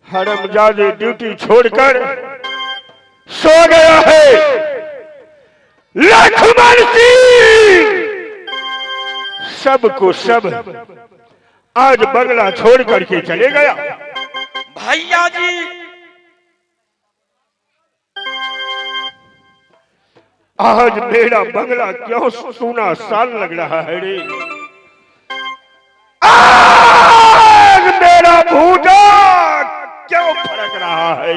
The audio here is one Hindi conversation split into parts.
हरमजादे ड्यूटी छोड़कर सो गया है। लक्ष्मण सिंह सबको सब आज बंगला छोड़ करके चले गया। भैया जी आज मेरा बंगला क्यों सूना सान लग रहा है रे। आज मेरा भूजा क्यों फड़क रहा है।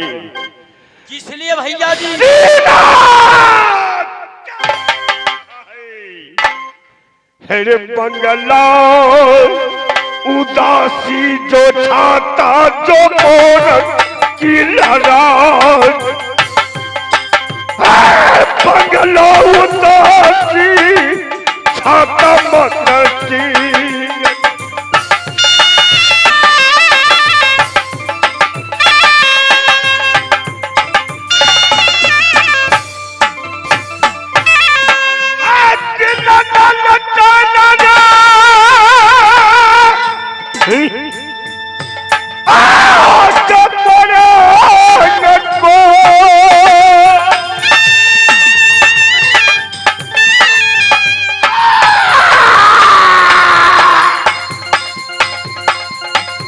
किस लिए भैया जी? हेरे बंगला उदासी जो छाता जो कौन की लड़ाई। बंगला उदासी छाता मस्ती।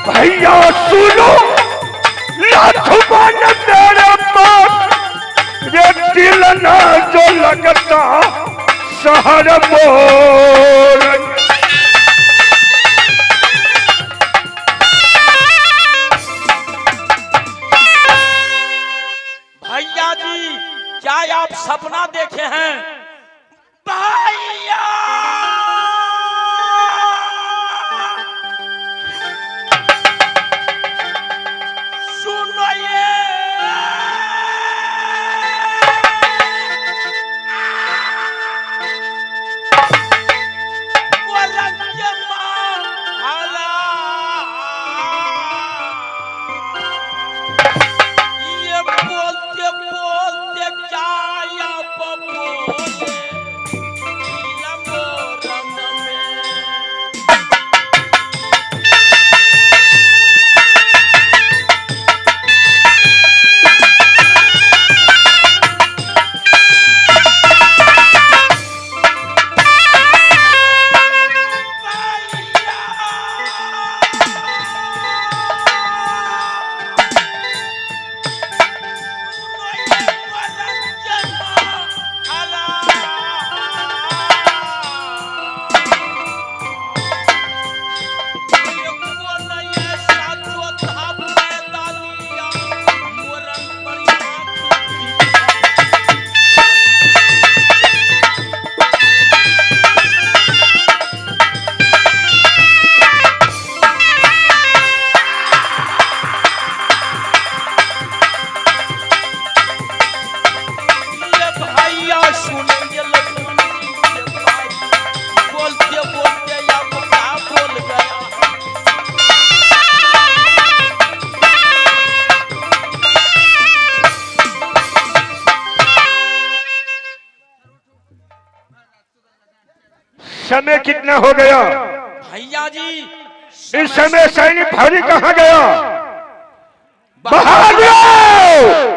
भैया सुनो लक्ष्मण मेरे पास ये दिल ना जो लगता शहर मोर। भैया जी क्या आप सपना देखे हैं? भैया समय कितना हो गया? भैया जी इस समय सैनिक भारी कहाँ गया? बाहर जाओ।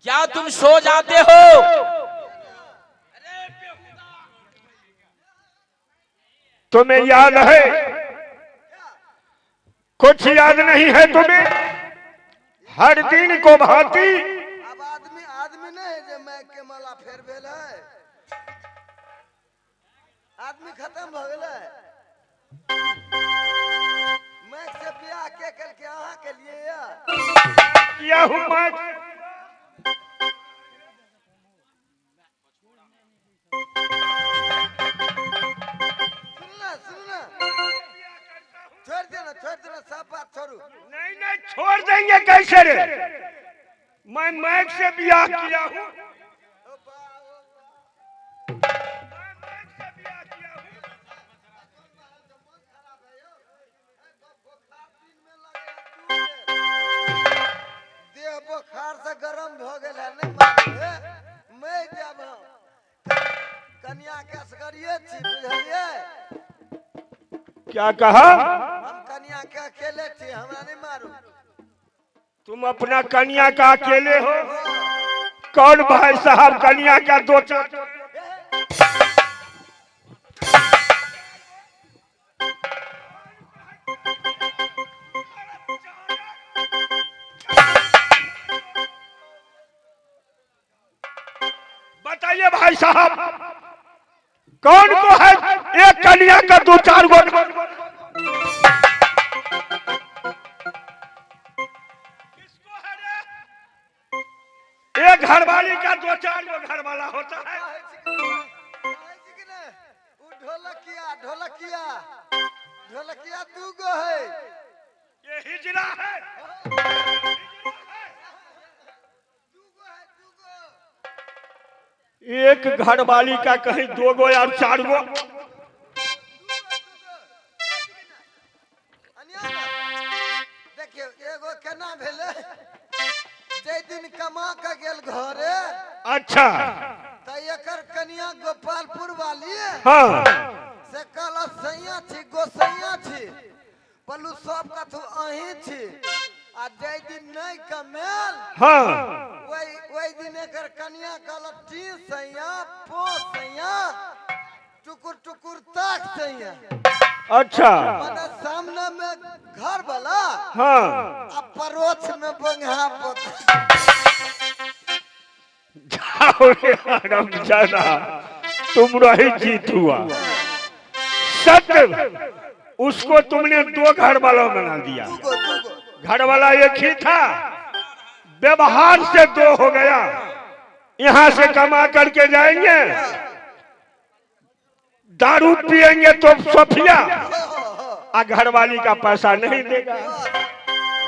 क्या तुम सो जाते हो? तुम्हें याद है? कुछ याद नहीं है तुम्हें? हर दिन को भांति अब आदमी नहीं जो मैं के माला फेर भेल है। आदमी खत्म हो गए। मैं से ब्याह के करके अहाँ के लिए किया हूँ मैं। सुनना छोड़ देना सब बात छोड़ू। नहीं छोड़ देंगे कैसे रे। मैं मैक से ब्याह किया हूँ। देह बुखार से गरम हो गया नहीं मैं जब कन्या के असगरिये छी बुझलिए। क्या कहा? हम कन्या के अकेले छी, हमरा नहीं मारू। तुम अपना कन्या का अकेले हो? कौन भाई साहब कन्या का दो चार? बताइए भाई साहब, कौन को है एक कन्या का दो चार गो? किसको है रे? एक घरवाली का दो चार गो घर वाला होता है। ढोलकिया ढोलकिया ढोलकिया दू गो है। ये हिजरा है। एक घरवाली का कहीं दो गो या चार गो? देखियो एगो केना भेले, जे दिन कमा के गेल घरे। अच्छा। त एकर कन्या गोपालपुर वाली हाँ। से कल सैया छी गोसैया छी बोलू सब कथु अही छी। आ जे दिन नहीं कमेल हाँ। वही दिन एकर कन्या कल टी सैया पो सैया टुकुर टुकुर ताक सैया। अच्छा। माने सामने में घर वाला हाँ। अब परोछ में बंगा पोत। जाओ रे हराम जाना, तुम रही जीत हुआ। सत्य, उसको तुमने दो घर वालों बना दिया। घर वाला एक ही था, व्यवहार से दो हो गया। यहाँ से कमा करके जाएंगे, दारू पिएंगे तो सोफिया, और घरवाली का पैसा नहीं देगा।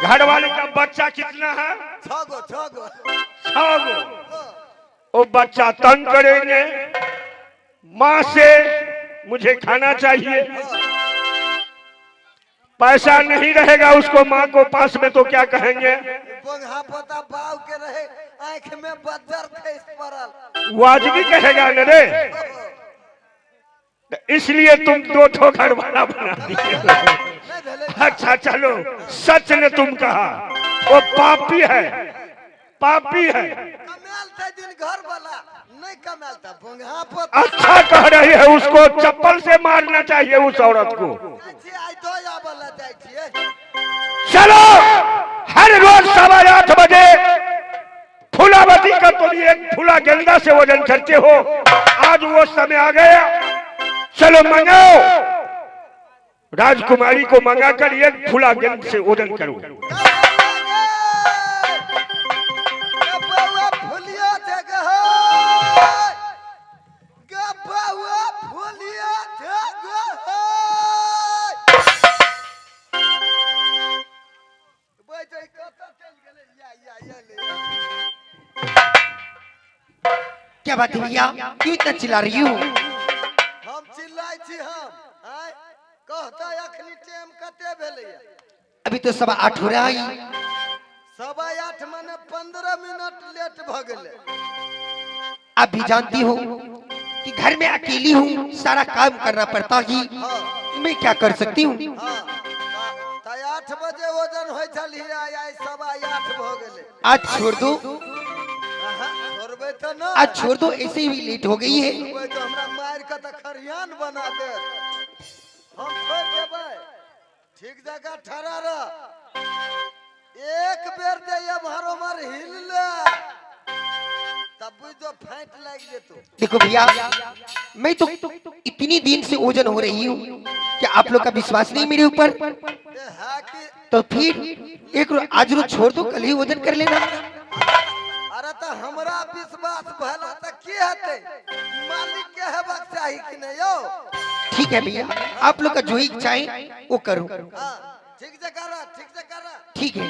घरवाली का बच्चा कितना है? 6 गो 6 गो। 6 गो। वो बच्चा तंग करेंगे, माँ से मुझे खाना चाहिए, पैसा नहीं रहेगा उसको माँ को पास में तो क्या कहेंगे? बंगा पोता बाव के रहे, आंख में बज्जर खैस पड़ल। वाजिबी कहेगा न रे। इसलिए तुम दो ठो घर वाला बना दिए। अच्छा चलो, सच ने तुम कहा, वो पापी है, पापी है। कमाल था दिन घर वाला नहीं कमाल था बंगा पोता। अच्छा कह रही है, उसको चप्पल से मारना चाहिए उस औरत को। आई तो या वाला जाय छिए। चलो हर रोज 8:15 बजे फूलावती का तुम एक फूला गेंदा से वजन करते हो, आज वो समय आ गया। चलो मंगाओ, राजकुमारी को मंगा कर एक फूला गेंद से वजन करो। क्या बात है भैया, क्यों इतना चिल्ला रही हूँ? हम चिल्लाई छी हम आय कहता अखनी टाइम कते भेलै? अभी तो 8:15 हो रहा है। 8:15 माने 15 मिनट लेट भ गेले। आप भी जानती हो कि घर में अकेली हूँ, सारा काम करना पड़ता ही। मैं क्या कर सकती हूँ? हां 8 बजे वजन होय छलिए, आय 8:15 भ गेले। आज छोड़ दो, छोड़बे त न, आज छोड़ दो, ऐसे ही लेट हो गई है। कोई तो हमरा मार के त खरियान बना दे। हम छोड़ देबै, ठीक जगह ठहरा रह। एक बेर दे ये मारो मार हिल ले, तब जो फाइट लग जेतो। देखो भैया, मैं तो इतनी दिन से ओजन हो रही हूँ, क्या आप लोग का विश्वास नहीं मेरे ऊपर? है कि तो फिर एक रोज आज रोज छोड़ दो, कल ही वजन कर लेना। अरे तो हमरा विश्वास भला त की हेतै? मालिक के हेबाक चाही कि नहीं यो? ठीक है भैया, आप लोग का जो इच्छा है वो करो। हां ठीक जगह रह, ठीक जगह रह। ठीक है।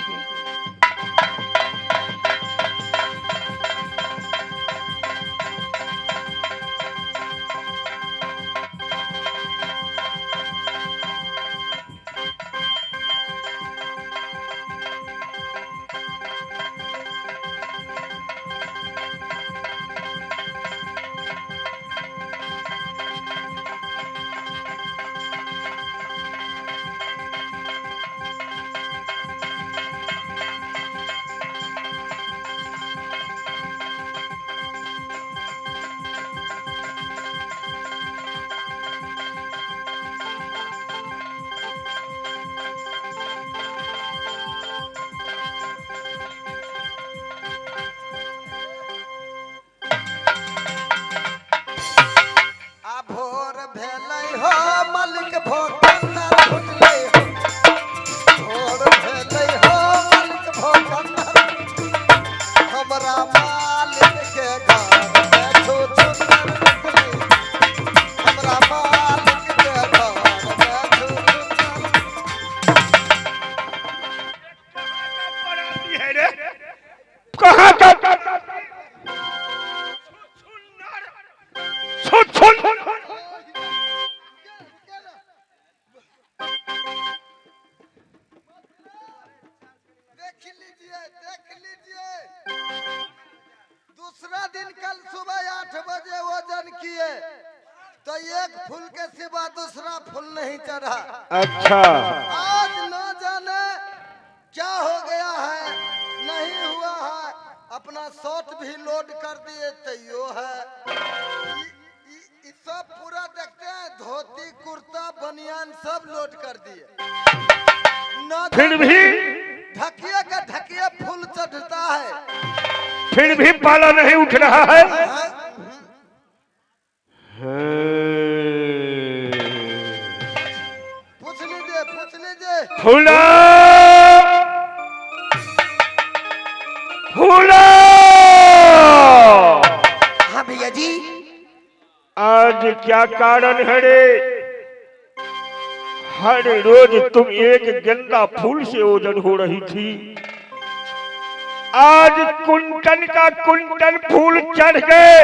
तो एक फूल के सिवा दूसरा फूल नहीं चढ़ा। अच्छा, आज न जाने क्या हो गया है, नहीं हुआ है। अपना शॉट भी लोड कर दिए तैयो है। सब पूरा देखते हैं, धोती कुर्ता बनियान सब लोड कर दिए। न फिर भी ढकिए का ढकिए फूल चढ़ता है, फिर भी पाला नहीं उठ रहा है। पूछ लीजिए फूला फूला। हाँ भैया जी। आज क्या कारण है रे? हर रोज तुम एक गेंदा फूल से ओजन हो रही थी, आज कुंटल का कुंटल फूल चढ़ गए,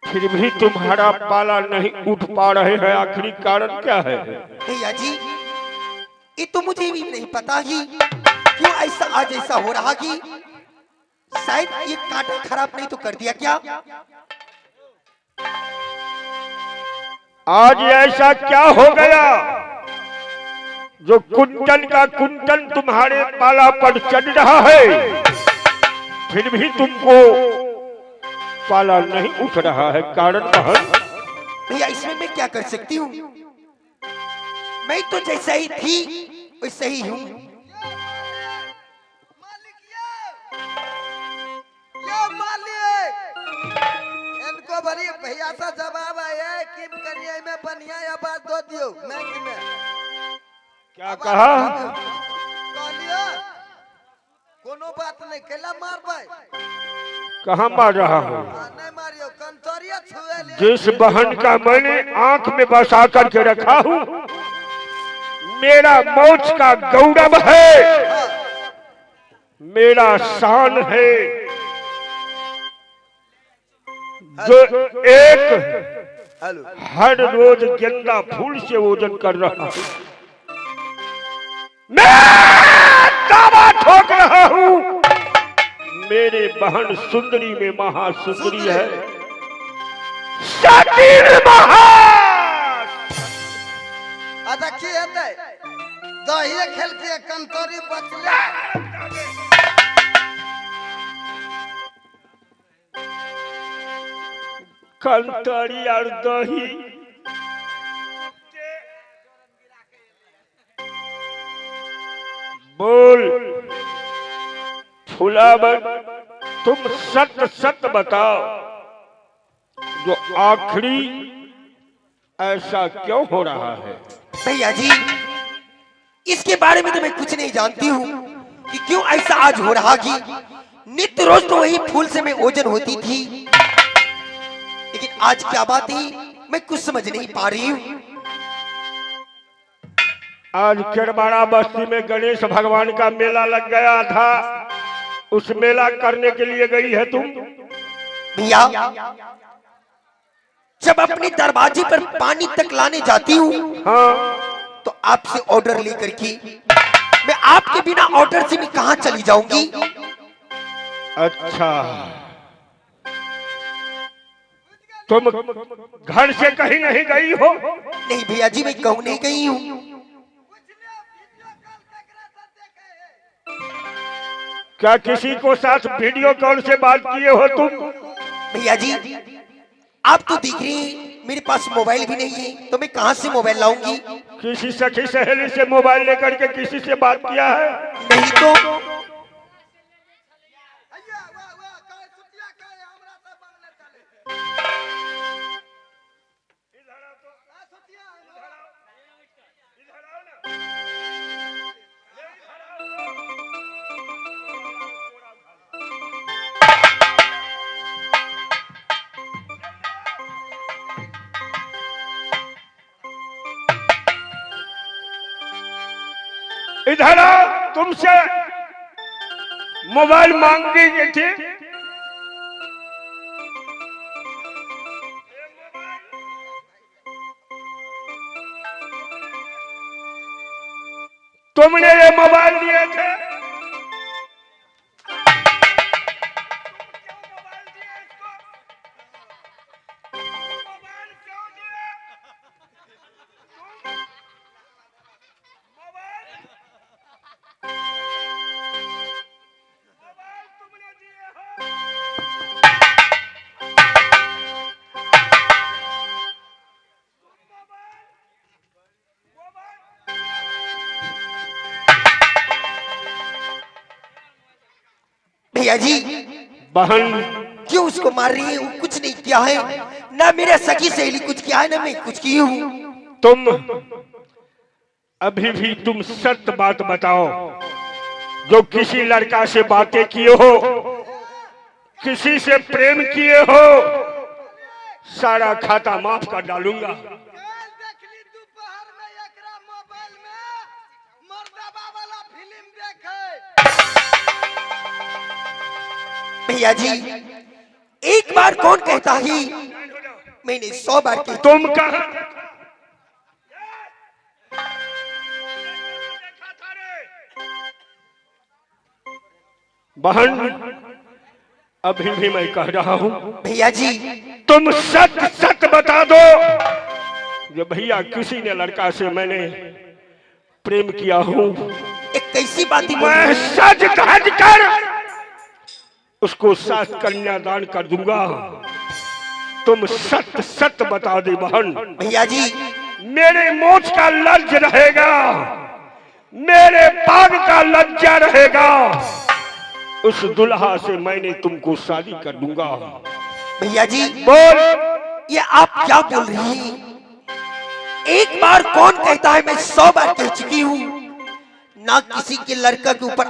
फिर भी तुम्हारा पाला नहीं उठ पा रहे हैं। आखिरी कारण क्या है? भैया जी, ये तो मुझे भी नहीं पता कि क्यों आज ऐसा हो रहा कि शायद ये कांटा खराब नहीं तो कर दिया क्या? आज ऐसा क्या हो गया जो कुंटल का कुंटल तुम्हारे पाला पर चढ़ रहा है, फिर भी तुमको पाला नहीं उठ रहा है? कारण बहन भैया, इसमें मैं क्या कर सकती हूँ? मैं तो जैसा ही थी वैसे ही हूँ। इनको बड़ी भैया सा जवाब है कि करिए में बनिया या बात दो दियो बैंक में। क्या कहा? कहलियो कोनो बात नहीं केला मार भाई। कहाँ मार रहा हूँ? नहीं मारियो, कंतरिया छुए ले। जिस बहन का मैंने आंख में बसा करके रखा हूँ, मेरा मौज का गौरव है, मेरा शान है, जो एक हर रोज गेंदा फूल से ओजन कर रहा है। मैं दावा ठोक रहा हूँ, मेरे बहन सुंदरी में महासुंदरी है, शातिर महान। देखिए दही खेल के कंतरी बचले। कंतरी और दही बोल फुलावर, तुम सत्य सत्य बताओ, जो आखिरी ऐसा क्यों हो रहा है? भैया जी, इसके बारे में तो मैं कुछ नहीं जानती हूँ कि क्यों ऐसा आज हो रहा कि नित्य रोज तो वही फूल से मैं ओजन होती थी, लेकिन आज क्या बात है मैं कुछ समझ नहीं पा रही हूँ। आज केरबाड़ा बस्ती में गणेश भगवान का मेला लग गया था, उस मेला करने के लिए गई है तुम? भैया, जब अपने दरवाजे पर पानी तक लाने जाती हूँ, हाँ, तो आपसे ऑर्डर लेकर के मैं आपके बिना ऑर्डर से मैं कहाँ चली जाऊंगी? अच्छा, तुम घर से कहीं नहीं गई हो? नहीं भैया जी, मैं कहूँ नहीं गई हूँ। क्या किसी को साथ वीडियो कॉल से बात किए हो तुम? भैया जी, आप तो दिख रही हैं, मेरे पास मोबाइल भी नहीं है, तो मैं कहाँ से मोबाइल लाऊंगी? किसी सखी सहेली से मोबाइल लेकर के किसी से बात किया है? नहीं तो। इधर आओ, तुमसे मोबाइल मांगी गई थी। तुमने ये मोबाइल लिए थे? भैया जी बहन क्यों उसको मार रही है? वो कुछ नहीं किया है, ना मेरा सखी सहेली कुछ किया है, ना मैं कुछ की हूँ। तुम अभी भी तुम सत्य बात बताओ। जो किसी लड़का से बातें किए हो, किसी से प्रेम किए हो, सारा खाता माफ कर डालूंगा। देखली दोपहर में एकरा मोबाइल में मर्दाबा वाला फिल्म देखे। भैया जी एक बार कौन कहता है, मैंने 100 बार कही। तुम कहा बहन, अभी भी मैं कह रहा हूं, भैया जी तुम सच सच बता दो। जो भैया किसी ने लड़का से मैंने प्रेम किया हूं, एक कैसी बात ही मैं सच धज कर उसको साथ कन्यादान कर दूंगा। तुम सत्य सत्य बता दे बहन। भैया जी मेरे मोच का लज्ज रहेगा, मेरे पाग का लज्जा रहेगा। उस दुल्हा से मैंने तुमको शादी कर दूंगा। भैया जी बोल, ये आप क्या बोल रही हैं? एक बार कौन कहता है, मैं 100 बार कह चुकी हूँ। ना किसी के लड़का के ऊपर